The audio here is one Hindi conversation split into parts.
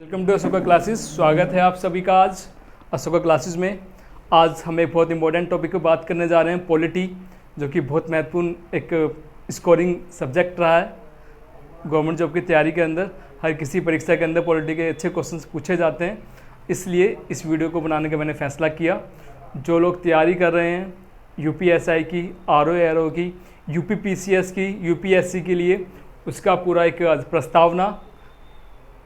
Welcome to Ashoka classes. स्वागत है आप सभी का आज अशोका क्लासेस में। आज हम एक बहुत इंपॉर्टेंट टॉपिक पर बात करने जा रहे हैं, पॉलिटी, जो कि बहुत महत्वपूर्ण एक स्कोरिंग सब्जेक्ट रहा है गवर्नमेंट जॉब की तैयारी के अंदर। हर किसी परीक्षा के अंदर पॉलिटी के अच्छे क्वेश्चंस पूछे जाते हैं, इसलिए इस वीडियो को बनाने का मैंने फैसला किया। जो लोग तैयारी कर रहे हैं यूपीएसआई की, आरओ की, यूपीपीसीएस की, यूपीएससी के लिए, उसका पूरा एक प्रस्तावना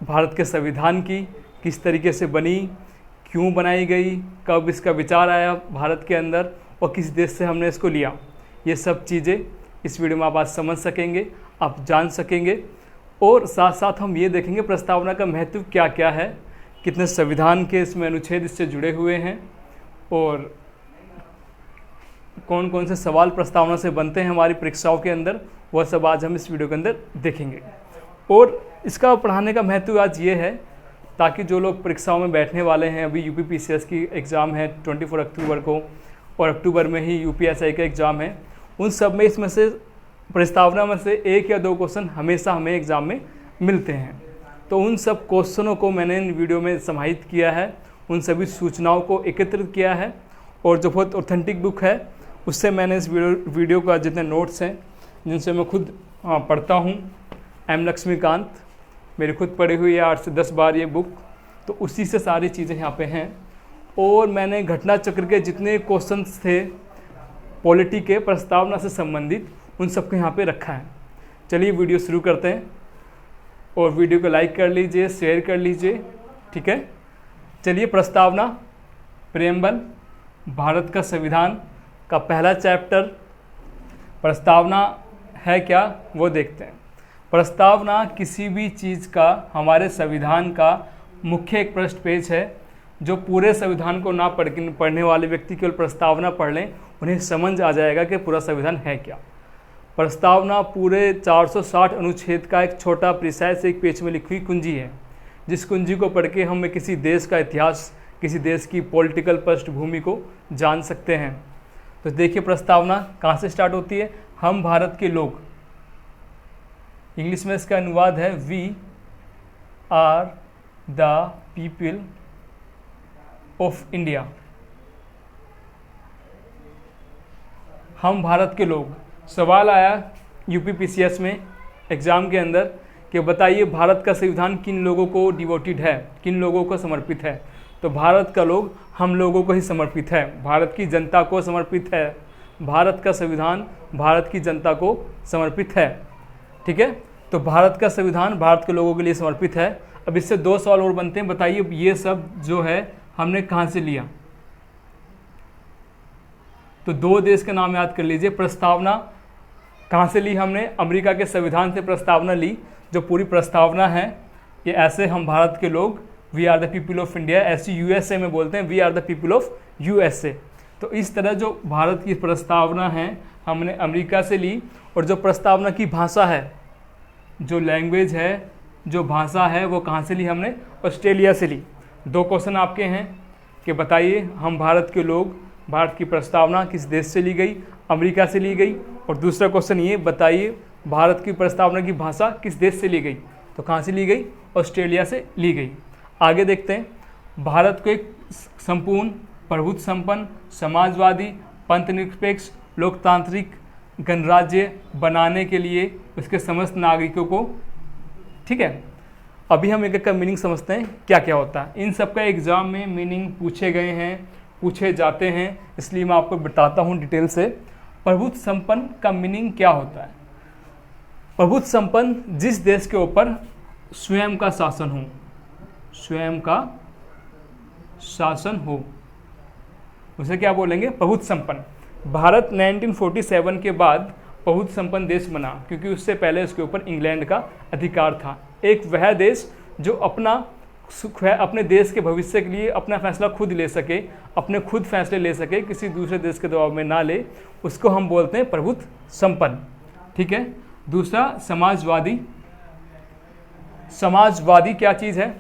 भारत के संविधान की किस तरीके से बनी, क्यों बनाई गई, कब इसका विचार आया भारत के अंदर और किस देश से हमने इसको लिया, ये सब चीज़ें इस वीडियो में आप आज समझ सकेंगे, आप जान सकेंगे। और साथ साथ हम ये देखेंगे प्रस्तावना का महत्व क्या क्या है, कितने संविधान के इसमें अनुच्छेद इससे जुड़े हुए हैं और कौन कौन से सवाल प्रस्तावना से बनते हैं हमारी परीक्षाओं के अंदर, वह सब आज हम इस वीडियो के अंदर देखेंगे। और इसका पढ़ाने का महत्व आज ये है ताकि जो लोग परीक्षाओं में बैठने वाले हैं, अभी यूपीपीसीएस की एग्ज़ाम है 24 अक्टूबर को और अक्टूबर में ही यूपीएसआई का एग्ज़ाम है, उन सब में इसमें से प्रस्तावना में से एक या दो क्वेश्चन हमेशा हमें एग्ज़ाम में मिलते हैं। तो उन सब क्वेश्चनों को मैंने इन वीडियो में समाहित किया है, उन सभी सूचनाओं को एकत्रित किया है और जो बहुत ऑथेंटिक बुक है उससे मैंने इस वीडियो का जितने नोट्स हैं जिनसे मैं खुद पढ़ता हूँ, एम लक्ष्मीकांत, मेरी खुद पढ़ी हुई है 8 से 10 बार ये बुक, तो उसी से सारी चीज़ें यहाँ पे हैं। और मैंने घटना चक्र के जितने क्वेश्चंस थे पॉलिटी के प्रस्तावना से संबंधित, उन सबको यहाँ पे रखा है। चलिए वीडियो शुरू करते हैं और वीडियो को लाइक कर लीजिए, शेयर कर लीजिए, ठीक है। चलिए, प्रस्तावना, प्रेम्बल, भारत का संविधान का पहला चैप्टर प्रस्तावना है क्या वो देखते हैं। प्रस्तावना किसी भी चीज़ का, हमारे संविधान का मुख्य एक पृष्ठ पेज है। जो पूरे संविधान को ना पढ़ने वाले व्यक्ति केवल प्रस्तावना पढ़ लें, उन्हें समझ आ जाएगा कि पूरा संविधान है क्या। प्रस्तावना पूरे 460 अनुच्छेद का एक छोटा प्रिसाइज एक पेज में लिखी हुई कुंजी है, जिस कुंजी को पढ़ के हम किसी देश का इतिहास, किसी देश की पॉलिटिकल पृष्ठभूमि को जान सकते हैं। तो देखिए, प्रस्तावना कहाँ से स्टार्ट होती है। हम भारत के लोग, इंग्लिश में इसका अनुवाद है we are the people of India. हम भारत के लोग। सवाल आया यूपीपीसीएस में एग्ज़ाम के अंदर कि बताइए भारत का संविधान किन लोगों को डिवोटेड है, किन लोगों को समर्पित है। तो भारत का लोग हम लोगों को ही समर्पित है, भारत की जनता को समर्पित है। भारत का संविधान भारत की जनता को समर्पित है, ठीक है। तो भारत का संविधान भारत के लोगों के लिए समर्पित है। अब इससे दो सवाल और बनते हैं, बताइए ये सब जो है हमने कहाँ से लिया। तो दो देश के नाम याद कर लीजिए। प्रस्तावना कहाँ से ली हमने, अमेरिका के संविधान से प्रस्तावना ली। जो पूरी प्रस्तावना है ये ऐसे, हम भारत के लोग, we are the people of India, ऐसी यूएसए में बोलते हैं, we are the people of USA. तो इस तरह जो भारत की प्रस्तावना है हमने अमेरिका से ली। और जो प्रस्तावना की भाषा है, जो लैंग्वेज है, जो भाषा है, वो कहाँ से ली हमने, ऑस्ट्रेलिया से ली। दो क्वेश्चन आपके हैं कि बताइए हम भारत के लोग, भारत की प्रस्तावना किस देश से ली गई, अमेरिका से ली गई। और दूसरा क्वेश्चन ये, बताइए भारत की प्रस्तावना की भाषा किस देश से ली गई, तो कहाँ से ली गई, ऑस्ट्रेलिया से ली गई। आगे देखते हैं। भारत को एक संपूर्ण, प्रभुत्व संपन्न, समाजवादी, पंथनिरपेक्ष, लोकतांत्रिक गणराज्य बनाने के लिए उसके समस्त नागरिकों को, ठीक है। अभी हम एक एक का मीनिंग समझते हैं क्या क्या होता है। इन सब का एग्ज़ाम में मीनिंग पूछे गए हैं, पूछे जाते हैं, इसलिए मैं आपको बताता हूँ डिटेल से। प्रभुत्व संपन्न का मीनिंग क्या होता है। प्रभुत्व संपन्न, जिस देश के ऊपर स्वयं का शासन हो, स्वयं का शासन हो, उसे क्या बोलेंगे, प्रभुत्व संपन्न। भारत 1947 के बाद प्रभुत्व संपन्न देश बना, क्योंकि उससे पहले उसके ऊपर इंग्लैंड का अधिकार था। एक वह देश जो अपने देश के भविष्य के लिए अपना फैसला खुद ले सके, अपने खुद फैसले ले सके, किसी दूसरे देश के दबाव में ना ले, उसको हम बोलते हैं प्रभुत्व संपन्न, ठीक है। दूसरा, समाजवादी। समाजवादी क्या चीज़ है।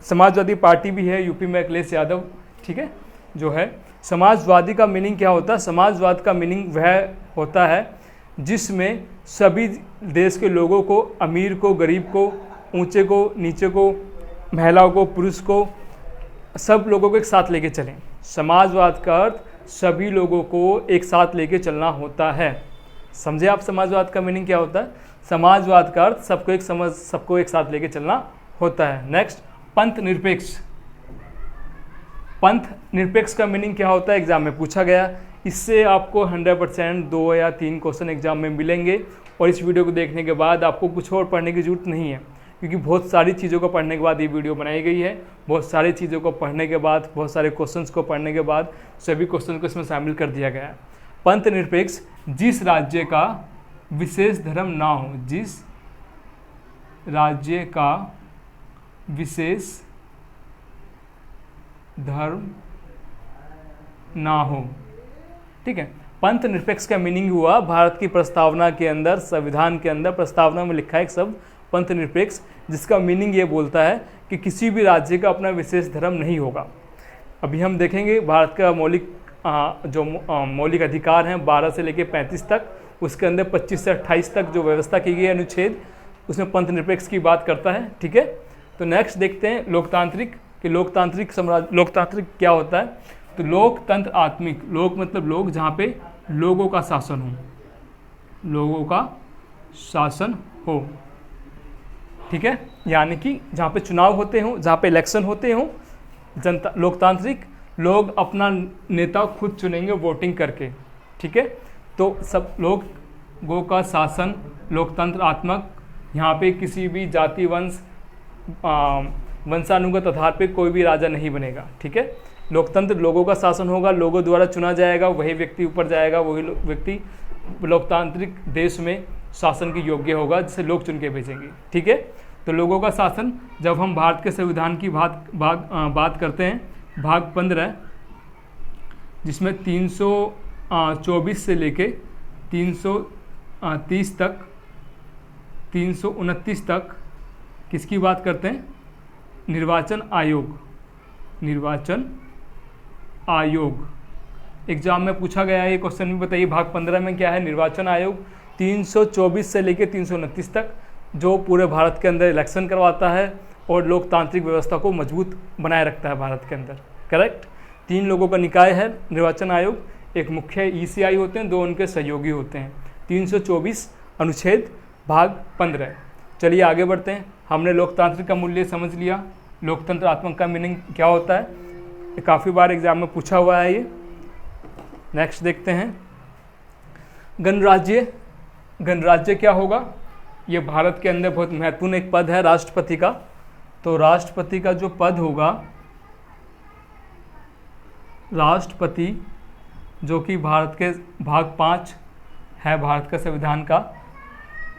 समाजवादी पार्टी भी है यूपी में, अखिलेश यादव, ठीक है, जो है। समाजवादी का मीनिंग क्या होता है। समाजवाद का मीनिंग वह होता है जिसमें सभी देश के लोगों को, अमीर को, गरीब को, ऊंचे को, नीचे को, महिलाओं को, पुरुष को, सब लोगों को एक साथ लेके चलें। समाजवाद का अर्थ सभी लोगों को एक साथ लेके चलना होता है। समझे आप समाजवाद का मीनिंग क्या होता है? समाजवाद का अर्थ सबको एक साथ लेके चलना होता है। नेक्स्ट, पंथ निरपेक्ष। पंथ निरपेक्ष का मीनिंग क्या होता है? एग्जाम में पूछा गया। इससे आपको 100% 2 या 3 क्वेश्चन एग्जाम में मिलेंगे और इस वीडियो को देखने के बाद आपको कुछ और पढ़ने की जरूरत नहीं है, क्योंकि बहुत सारी चीज़ों को पढ़ने के बाद ये वीडियो बनाई गई है। बहुत सारी चीज़ों को पढ़ने के बाद, बहुत सारे क्वेश्चंस को पढ़ने के बाद सभी क्वेश्चन को इसमें शामिल कर दिया गया है। पंथ निरपेक्ष, जिस राज्य का विशेष धर्म ना हो, जिस राज्य का विशेष धर्म ना हो। ठीक है, पंथ निरपेक्ष का मीनिंग हुआ भारत की प्रस्तावना के अंदर, संविधान के अंदर प्रस्तावना में लिखा है एक शब्द पंथ निरपेक्ष, जिसका मीनिंग ये बोलता है कि किसी भी राज्य का अपना विशेष धर्म नहीं होगा। अभी हम देखेंगे भारत का मौलिक अधिकार हैं 12 से लेकर 35 तक, उसके अंदर 25 से 28 तक जो व्यवस्था की गई है अनुच्छेद, उसमें पंथ निरपेक्ष की बात करता है। ठीक है, तो नेक्स्ट देखते हैं लोकतांत्रिक, कि लोकतांत्रिक क्या होता है। तो लोकतंत्र आत्मिक, लोक मतलब लोग, जहाँ पे लोगों का शासन हो, लोगों का शासन हो। ठीक है, यानी कि जहाँ पे चुनाव होते हों, जहाँ पे इलेक्शन होते हों, जनता, लोकतांत्रिक, लोग अपना नेता खुद चुनेंगे वोटिंग करके। ठीक है, तो सब लोगों का शासन लोकतंत्रात्मक, यहाँ पे किसी भी जाति वंशानुगत आधार पे कोई भी राजा नहीं बनेगा। ठीक है, लोकतंत्र, लोगों का शासन होगा, लोगों द्वारा चुना जाएगा, वही व्यक्ति ऊपर जाएगा, वही व्यक्ति लोकतांत्रिक देश में शासन के योग्य होगा, जिसे लोग चुन के भेजेंगे। ठीक है, तो लोगों का शासन, जब हम भारत के संविधान की बात करते हैं, भाग 15 जिसमें 324 से लेके 330 तक, 329 तक किसकी बात करते हैं? निर्वाचन आयोग। निर्वाचन आयोग एग्जाम में पूछा गया है, ये क्वेश्चन भी बताइए भाग 15 में क्या है? निर्वाचन आयोग 324 से लेकर 329 तक, जो पूरे भारत के अंदर इलेक्शन करवाता है और लोकतांत्रिक व्यवस्था को मजबूत बनाए रखता है भारत के अंदर। करेक्ट, 3 लोगों का निकाय है निर्वाचन आयोग, एक मुख्य ECI होते हैं, 2 उनके सहयोगी होते हैं। 324 अनुच्छेद भाग 15। चलिए आगे बढ़ते हैं। हमने लोकतांत्रिक का मूल्य समझ लिया, लोकतंत्रात्मक का मीनिंग क्या होता है, काफ़ी बार एग्जाम में पूछा हुआ है ये। नेक्स्ट देखते हैं गणराज्य। गणराज्य क्या होगा? ये भारत के अंदर बहुत महत्वपूर्ण एक पद है राष्ट्रपति का। तो राष्ट्रपति का जो पद होगा, राष्ट्रपति, जो कि भारत के भाग 5 है भारत का संविधान का,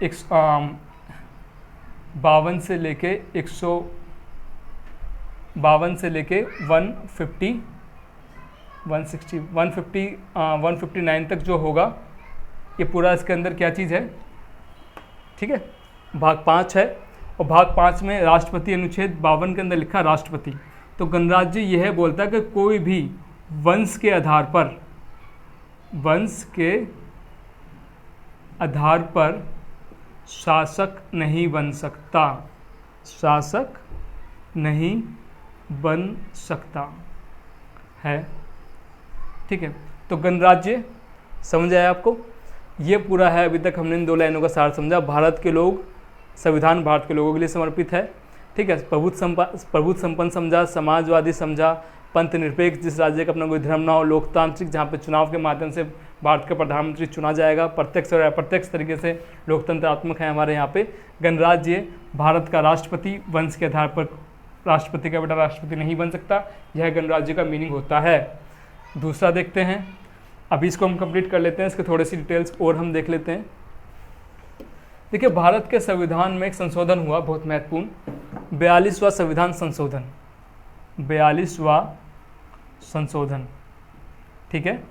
52 से लेके 159 तक जो होगा, ये पूरा इसके अंदर क्या चीज़ है? ठीक है, भाग 5 है और भाग 5 में राष्ट्रपति, अनुच्छेद 52 के अंदर लिखा राष्ट्रपति। तो गणराज्य यह बोलता है कि कोई भी वंश के आधार पर शासक नहीं बन सकता, शासक नहीं बन सकता है। ठीक है, तो गणराज्य समझ आया आपको? ये पूरा है। अभी तक हमने इन 2 लाइनों का सार समझा। भारत के लोग, संविधान भारत के लोगों के लिए समर्पित है। ठीक है, प्रभुत्व संपन्न समझा, समाजवादी समझा, पंथ निरपेक्ष, जिस राज्य का अपना कोई धर्म ना हो, लोकतांत्रिक, जहाँ पे चुनाव के माध्यम से भारत का प्रधानमंत्री चुना जाएगा, प्रत्यक्ष और अप्रत्यक्ष तरीके से लोकतंत्रात्मक है हमारे यहाँ पे। गणराज्य, भारत का राष्ट्रपति, वंश के आधार पर राष्ट्रपति का बेटा राष्ट्रपति नहीं बन सकता, यह गणराज्य का मीनिंग होता है। दूसरा देखते हैं, अभी इसको हम कंप्लीट कर लेते हैं, इसके थोड़ी सी डिटेल्स और हम देख लेते हैं। देखिए, भारत के संविधान में एक संशोधन हुआ बहुत महत्वपूर्ण, 42वां संविधान संशोधन, 42वां संशोधन। ठीक है,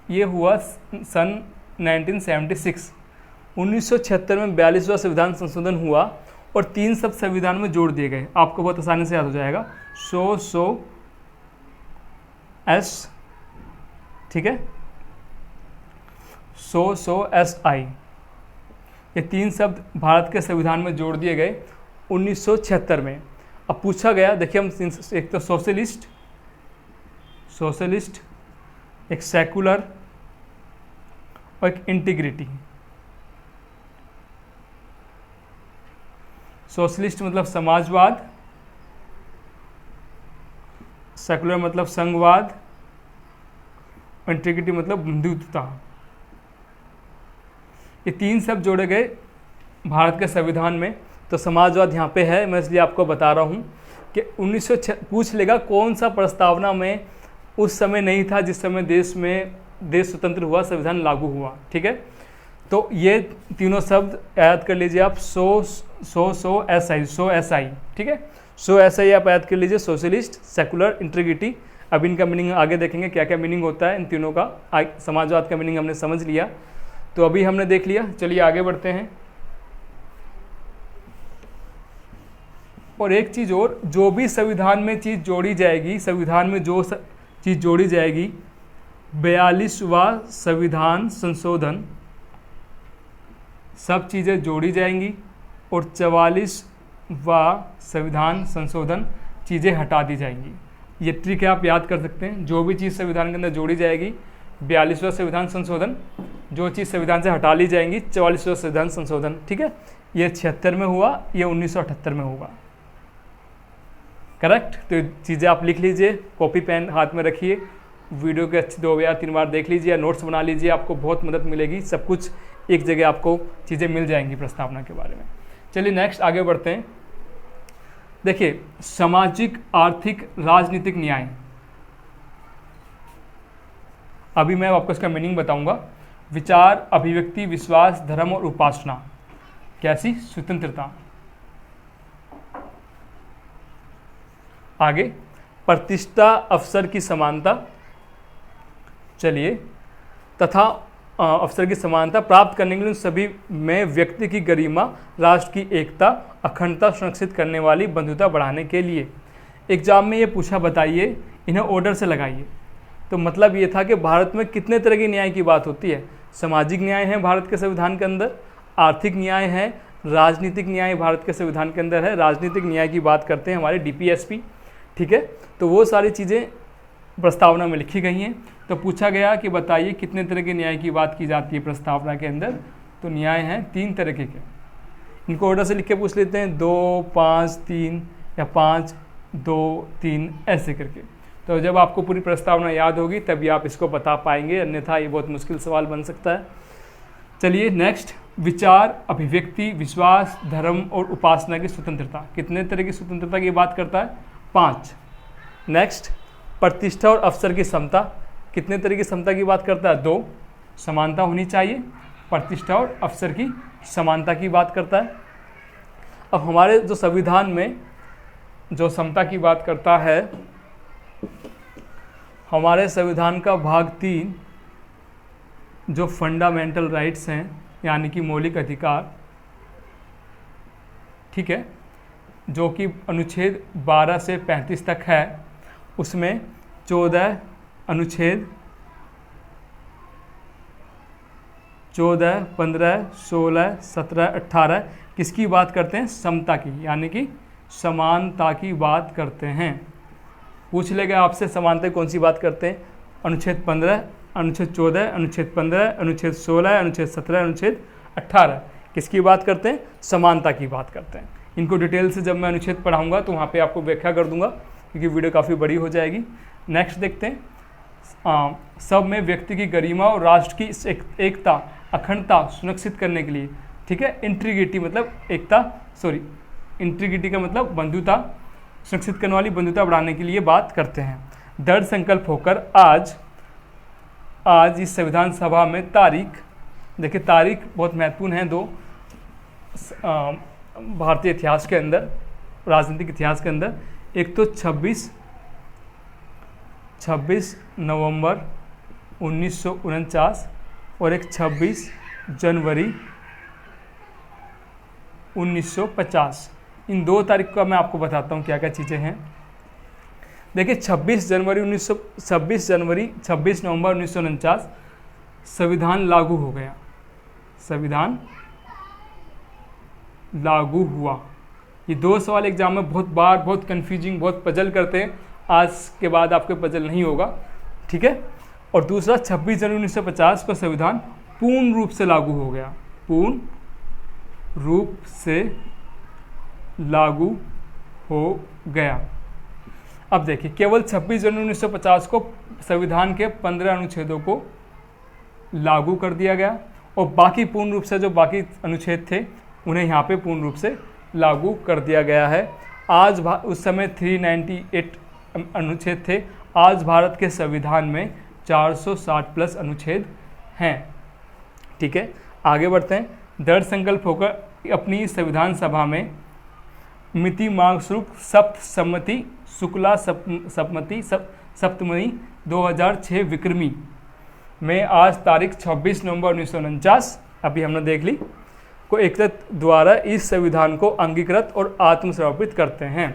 ये हुआ सन 1976। 1976 में 42वां संविधान संशोधन हुआ और 3 शब्द संविधान में जोड़ दिए गए। आपको बहुत आसानी से याद हो जाएगा, सो एस, ठीक है, सो एस आई, ये 3 शब्द भारत के संविधान में जोड़ दिए गए 1976 में। अब पूछा गया, देखिए हम एक तो सोशलिस्ट, एक सेकुलर और एक इंटीग्रिटी। सोशलिस्ट मतलब समाजवाद, सेकुलर मतलब संघवाद, इंटीग्रिटी मतलब बंधुत्वता। ये तीन शब्द जोड़े गए भारत के संविधान में। तो समाजवाद यहाँ पे है, मैं इसलिए आपको बता रहा हूँ कि 1906 पूछ लेगा कौन सा प्रस्तावना में उस समय नहीं था जिस समय देश स्वतंत्र हुआ, संविधान लागू हुआ। ठीक है, तो ये तीनों शब्द याद कर लीजिए आप, सो एस आई। ठीक है, सो एस आई आप याद कर लीजिए, सोशलिस्ट, सेकुलर, इंटीग्रिटी। अब इनका मीनिंग आगे देखेंगे क्या क्या मीनिंग होता है इन तीनों का। समाजवाद का मीनिंग हमने समझ लिया, तो अभी हमने देख लिया। चलिए आगे बढ़ते हैं। और एक चीज़ और, जो भी संविधान में चीज़ जोड़ी जाएगी, संविधान में जो चीज़ जोड़ी जाएगी, 42वां संविधान संशोधन, सब चीज़ें जोड़ी जाएंगी, और 44वां संविधान संशोधन चीज़ें हटा दी जाएंगी। ये ट्रिक है, आप याद कर सकते हैं। जो भी चीज़ संविधान के अंदर जोड़ी जाएगी, 42वां संविधान संशोधन, जो चीज़ संविधान से हटा ली जाएंगी, 44वां संविधान संशोधन। ठीक है, ये 76 में हुआ, ये 1978 में होगा। करेक्ट। तो चीज़ें आप लिख लीजिए, कॉपी पेन हाथ में रखिए, वीडियो के अच्छी 2 या 3 बार देख लीजिए, या नोट्स बना लीजिए, आपको बहुत मदद मिलेगी। सब कुछ एक जगह आपको चीज़ें मिल जाएंगी प्रस्तावना के बारे में। चलिए नेक्स्ट आगे बढ़ते हैं। देखिए, सामाजिक, आर्थिक, राजनीतिक न्याय। अभी मैं आपको इसका मीनिंग बताऊंगा। विचार, अभिव्यक्ति, विश्वास, धर्म और उपासना, कैसी स्वतंत्रता। आगे, प्रतिष्ठा, अवसर की समानता। चलिए, तथा अवसर की समानता प्राप्त करने के लिए सभी में व्यक्ति की गरिमा, राष्ट्र की एकता, अखंडता सुनिश्चित करने वाली बंधुता बढ़ाने के लिए। एग्जाम में ये पूछा, बताइए, इन्हें ऑर्डर से लगाइए। तो मतलब ये था कि भारत में कितने तरह के न्याय की बात होती है। सामाजिक न्याय है भारत के संविधान के अंदर, आर्थिक न्याय है, राजनीतिक न्याय भारत के संविधान के अंदर है। राजनीतिक न्याय की बात करते हैं हमारे DPSP। ठीक है, तो वो सारी चीज़ें प्रस्तावना में लिखी गई हैं। तो पूछा गया कि बताइए कितने तरह के न्याय की बात की जाती है प्रस्तावना के अंदर। तो न्याय हैं 3 तरह के। इनको ऑर्डर से लिख के पूछ लेते हैं, 2, 5, 3 या 5, 2, 3 ऐसे करके। तो जब आपको पूरी प्रस्तावना याद होगी तभी आप इसको बता पाएंगे, अन्यथा ये बहुत मुश्किल सवाल बन सकता है। चलिए नेक्स्ट, विचार, अभिव्यक्ति, विश्वास, धर्म और उपासना की स्वतंत्रता। कितने तरह की स्वतंत्रता की बात करता है? 5। नेक्स्ट, प्रतिष्ठा और अवसर की समता। कितने तरह की समता की बात करता है? 2। समानता होनी चाहिए, प्रतिष्ठा और अवसर की समानता की बात करता है। अब हमारे जो संविधान में जो समता की बात करता है, हमारे संविधान का भाग 3 जो फंडामेंटल राइट्स हैं, यानी कि मौलिक अधिकार, ठीक है, जो कि अनुच्छेद 12 से 35 तक है, उसमें 14 अनुच्छेद 14, 15, 16, 17, 18 किसकी बात करते हैं? समता की, यानी कि समानता की बात करते हैं। पूछ लेगा आपसे समानता कौन सी बात करते हैं? अनुच्छेद 15, अनुच्छेद 14, अनुच्छेद 15, अनुच्छेद 16, अनुच्छेद 17, अनुच्छेद 18 किसकी बात करते हैं? समानता की बात करते हैं। इनको डिटेल से जब मैं अनुच्छेद पढ़ाऊंगा तो वहाँ पे आपको व्याख्या कर दूंगा, क्योंकि वीडियो काफ़ी बड़ी हो जाएगी। नेक्स्ट देखते हैं, सब में व्यक्ति की गरिमा और राष्ट्र की एकता, अखंडता सुनिश्चित करने के लिए, ठीक है। इंटीग्रिटी मतलब एकता, इंटीग्रिटी का मतलब बंधुता, सुनिश्चित करने वाली बंधुता बढ़ाने के लिए बात करते हैं। दृढ़ संकल्प होकर आज इस संविधान सभा में तारीख, देखिए तारीख बहुत महत्वपूर्ण है, 2 भारतीय इतिहास के अंदर, राजनीतिक इतिहास के अंदर। एक तो 26 नवंबर 1949 और एक 26 जनवरी 1950। इन 2 तारीख का मैं आपको बताता हूँ क्या क्या चीज़ें हैं। देखिए 26 नवंबर 1949 संविधान लागू हो गया, संविधान लागू हुआ, ये 2 सवाल एग्जाम में बहुत बार बहुत कन्फ्यूजिंग, बहुत पजल करते हैं। आज के बाद आपके पजल नहीं होगा, ठीक है। और दूसरा, 26 जनवरी 1950 को संविधान पूर्ण रूप से लागू हो गया, पूर्ण रूप से लागू हो गया। अब देखिए, केवल 26 जनवरी 1950 को संविधान के 15 अनुच्छेदों को लागू कर दिया गया और बाकी पूर्ण रूप से जो बाकी अनुच्छेद थे उन्हें यहाँ पे पूर्ण रूप से लागू कर दिया गया है। आज उस समय 398 अनुच्छेद थे, आज भारत के संविधान में 460 प्लस अनुच्छेद हैं, ठीक है। आगे बढ़ते हैं। दृढ़ संकल्प होकर अपनी संविधान सभा में मिति मांग स्वरूप सप्तसम्मति शुक्ला सप्तमी 2006 विक्रमी में आज तारीख 26 नवंबर 1949, अभी हमने देख ली, को एकत्र द्वारा इस संविधान को अंगीकृत और आत्मसमर्पित करते हैं।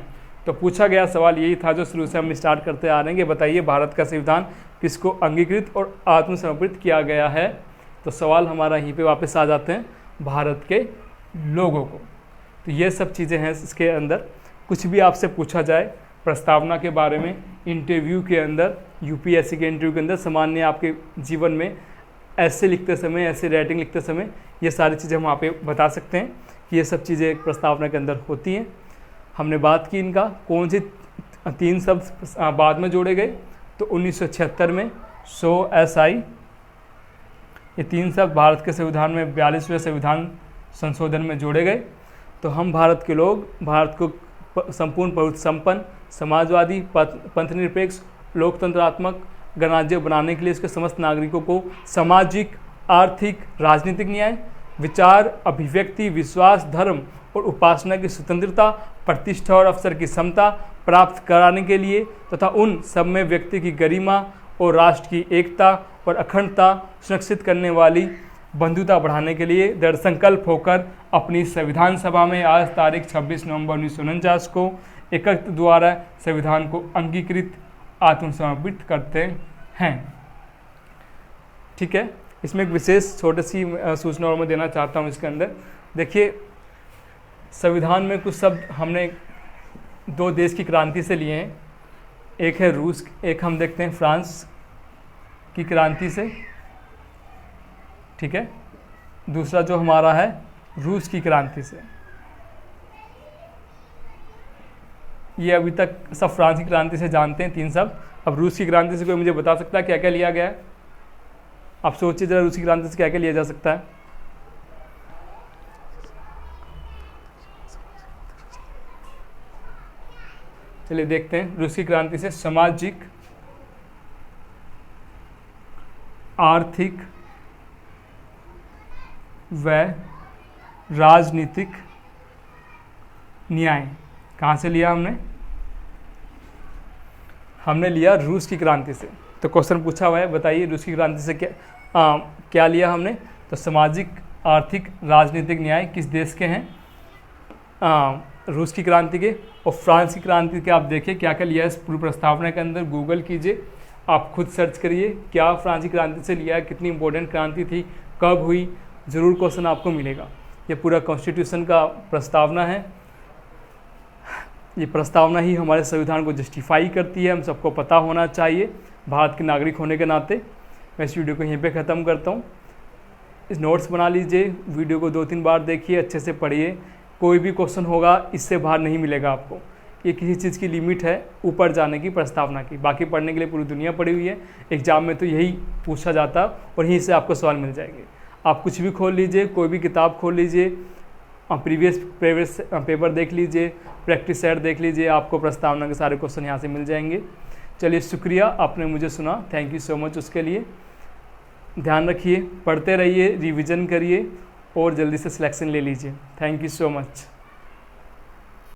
तो पूछा गया सवाल यही था जो शुरू से हम स्टार्ट करते आ रहे हैं, बताइए भारत का संविधान किसको अंगीकृत और आत्मसमर्पित किया गया है। तो सवाल हमारा यहीं पे वापस आ जाते हैं, भारत के लोगों को। तो ये सब चीज़ें हैं इसके अंदर। कुछ भी आपसे पूछा जाए प्रस्तावना के बारे में इंटरव्यू के अंदर, यूपीएससी के इंटरव्यू के अंदर, सामान्य आपके जीवन में ऐसे लिखते समय, ऐसे राइटिंग लिखते समय, ये सारी चीज़ें हम वहाँ पे बता सकते हैं कि ये सब चीज़ें एक प्रस्तावना के अंदर होती हैं। हमने बात की इनका कौन से 3 शब्द बाद में जोड़े गए, तो 1976 में सो SI, ये 3 शब्द भारत के संविधान में 42वें संविधान संशोधन में जोड़े गए। तो हम भारत के लोग भारत को संपूर्ण प्रभुत्व संपन्न, समाजवादी, पंथनिरपेक्ष, लोकतंत्रात्मक गणराज्य बनाने के लिए इसके समस्त नागरिकों को सामाजिक, आर्थिक, राजनीतिक न्याय, विचार, अभिव्यक्ति, विश्वास, धर्म और उपासना की स्वतंत्रता, प्रतिष्ठा और अवसर की समता प्राप्त कराने के लिए तथा उन सब में व्यक्ति की गरिमा और राष्ट्र की एकता और अखंडता सुनिश्चित करने वाली बंधुता बढ़ाने के लिए दृढ़ संकल्प होकर अपनी संविधान सभा में आज तारीख 26 नवंबर 1949 को एकत्र द्वारा संविधान को अंगीकृत आत्मसमर्पित करते हैं, ठीक है। इसमें एक विशेष छोटी सी सूचना और मैं देना चाहता हूँ इसके अंदर। देखिए, संविधान में कुछ शब्द हमने 2 देश की क्रांति से लिए हैं, एक है रूस, एक हम देखते हैं फ्रांस की क्रांति से, ठीक है। दूसरा जो हमारा है रूस की क्रांति से। ये अभी तक सब फ्रांस की क्रांति से जानते हैं 3 शब्द। अब रूस की क्रांति से कोई मुझे बता सकता है क्या क्या लिया गया है? आप सोचिए जरा, रूस की क्रांति से क्या क्या लिया जा सकता है? चलिए देखते हैं। रूस की क्रांति से सामाजिक, आर्थिक व राजनीतिक न्याय। कहाँ से लिया हमने लिया रूस की क्रांति से। तो क्वेश्चन पूछा हुआ है, बताइए रूस की क्रांति से क्या लिया हमने? तो सामाजिक, आर्थिक, राजनीतिक न्याय किस देश के हैं? रूस की क्रांति के। और फ्रांस की क्रांति के आप देखिए क्या क्या लिया है इस पूरी प्रस्तावना के अंदर। गूगल कीजिए, आप खुद सर्च करिए क्या फ्रांस की क्रांति से लिया है, कितनी इंपॉर्टेंट क्रांति थी, कब हुई, ज़रूर क्वेश्चन आपको मिलेगा। ये पूरा कॉन्स्टिट्यूशन का प्रस्तावना है। ये प्रस्तावना ही हमारे संविधान को जस्टिफाई करती है, हम सबको पता होना चाहिए भारत के नागरिक होने के नाते। मैं इस वीडियो को यहीं पे ख़त्म करता हूँ। इस नोट्स बना लीजिए, वीडियो को 2-3 बार देखिए, अच्छे से पढ़िए। कोई भी क्वेश्चन होगा इससे बाहर नहीं मिलेगा आपको। ये किसी चीज़ की लिमिट है ऊपर जाने की, प्रस्तावना की। बाकी पढ़ने के लिए पूरी दुनिया पड़ी हुई है। एग्जाम में तो यही पूछा जाता और यहीं से आपको सवाल मिल जाएंगे। आप कुछ भी खोल लीजिए, कोई भी किताब खोल लीजिए, प्रीवियस पेपर देख लीजिए, प्रैक्टिस सेट देख लीजिए, आपको प्रस्तावना के सारे क्वेश्चन यहाँ से मिल जाएंगे। चलिए, शुक्रिया आपने मुझे सुना, थैंक यू सो मच उसके लिए। ध्यान रखिए, पढ़ते रहिए, रिवीजन करिए और जल्दी से सिलेक्शन ले लीजिए। Thank you so much.